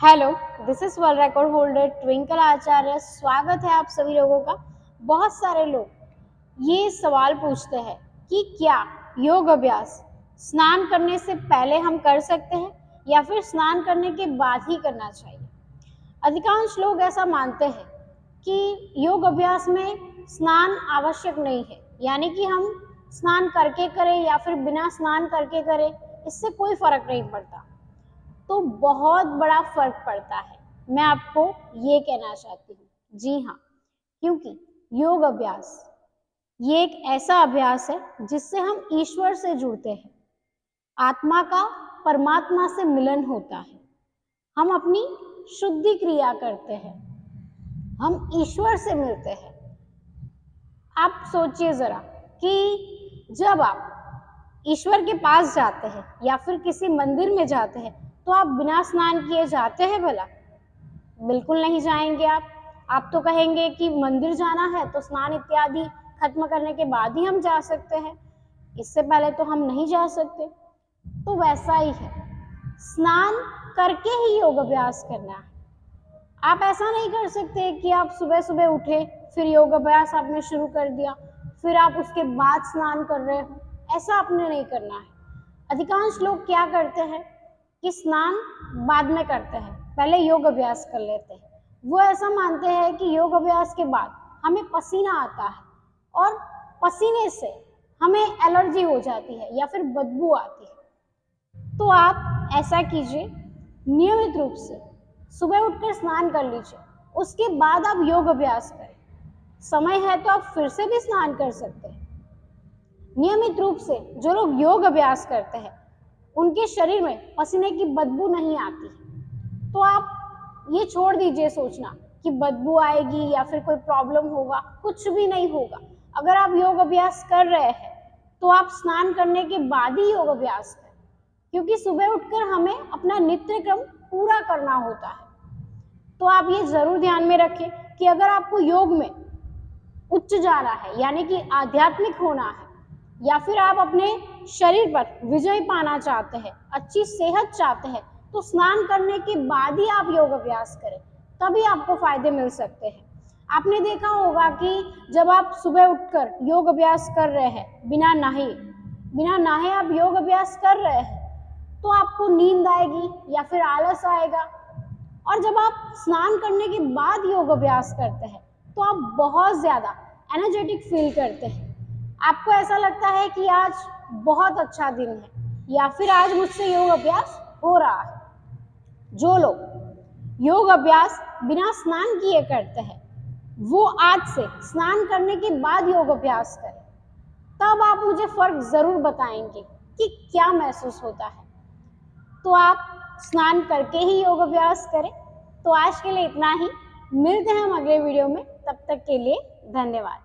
Hello, this is world record holder Twinkle Acharya. स्वागत है आप सभी लोगों का। बहुत सारे लोग ये सवाल पूछते हैं कि क्या योग अभ्यास स्नान करने से पहले हम कर सकते हैं या फिर स्नान करने के बाद ही करना चाहिए। अधिकांश लोग ऐसा मानते हैं कि योग अभ्यास में स्नान आवश्यक नहीं है, यानी कि हम स्नान करके करें या फिर बिना स्नान करके करें, इससे कोई फर्क नहीं पड़ता। तो बहुत बड़ा फर्क पड़ता है, मैं आपको ये कहना चाहती हूँ। जी हाँ, क्योंकि योग अभ्यास ये एक ऐसा अभ्यास है जिससे हम ईश्वर से जुड़ते हैं। आत्मा का परमात्मा से मिलन होता है। हम अपनी शुद्धि क्रिया करते हैं, हम ईश्वर से मिलते हैं। आप सोचिए जरा कि जब आप ईश्वर के पास जाते हैं या फिर किसी मंदिर में जाते हैं तो आप बिना स्नान किए जाते हैं भला? बिल्कुल नहीं जाएंगे। आप तो कहेंगे कि मंदिर जाना है तो स्नान इत्यादि खत्म करने के बाद ही हम जा सकते हैं, इससे पहले तो हम नहीं जा सकते। तो वैसा ही है, स्नान करके ही योग अभ्यास करना है। आप ऐसा नहीं कर सकते कि आप सुबह सुबह उठे फिर योग अभ्यास आपने शुरू कर दिया, फिर आप उसके बाद स्नान कर रहे हो। ऐसा आपने नहीं करना है। अधिकांश लोग क्या करते हैं कि स्नान बाद में करते हैं, पहले योग अभ्यास कर लेते हैं। वो ऐसा मानते हैं कि योग अभ्यास के बाद हमें पसीना आता है और पसीने से हमें एलर्जी हो जाती है या फिर बदबू आती है। तो आप ऐसा कीजिए, नियमित रूप से सुबह उठकर स्नान कर लीजिए, उसके बाद आप योग अभ्यास करें। समय है तो आप फिर से भी स्नान कर सकते हैं। नियमित रूप से जो लोग योग अभ्यास करते हैं उनके शरीर में पसीने की बदबू नहीं आती। तो आप ये छोड़ दीजिए सोचना कि बदबू आएगी या फिर कोई प्रॉब्लम होगा, कुछ भी नहीं होगा। अगर आप योग अभ्यास कर रहे हैं तो आप स्नान करने के बाद ही योग अभ्यास करें, क्योंकि सुबह उठकर हमें अपना नित्य क्रम पूरा करना होता है। तो आप ये जरूर ध्यान में रखें कि अगर आपको योग में उच्च जाना है, यानी कि आध्यात्मिक होना है, या फिर आप अपने शरीर पर विजय पाना चाहते हैं, अच्छी सेहत चाहते हैं, तो स्नान करने के बाद ही आप योग अभ्यास करें, तभी आपको फायदे मिल सकते हैं। आपने देखा होगा कि जब आप सुबह उठकर योग अभ्यास कर रहे हैं बिना नहाए आप योग अभ्यास कर रहे हैं तो आपको नींद आएगी या फिर आलस आएगा। और जब आप स्नान करने के बाद योग अभ्यास करते हैं तो आप बहुत ज्यादा एनर्जेटिक फील करते हैं। आपको ऐसा लगता है कि आज बहुत अच्छा दिन है या फिर आज मुझसे योग अभ्यास हो रहा है। जो लोग योग अभ्यास बिना स्नान किए करते हैं वो आज से स्नान करने के बाद योग अभ्यास करें, तब आप मुझे फर्क जरूर बताएंगे कि क्या महसूस होता है। तो आप स्नान करके ही योग अभ्यास करें। तो आज के लिए इतना ही, मिलते हैं हम अगले वीडियो में, तब तक के लिए धन्यवाद।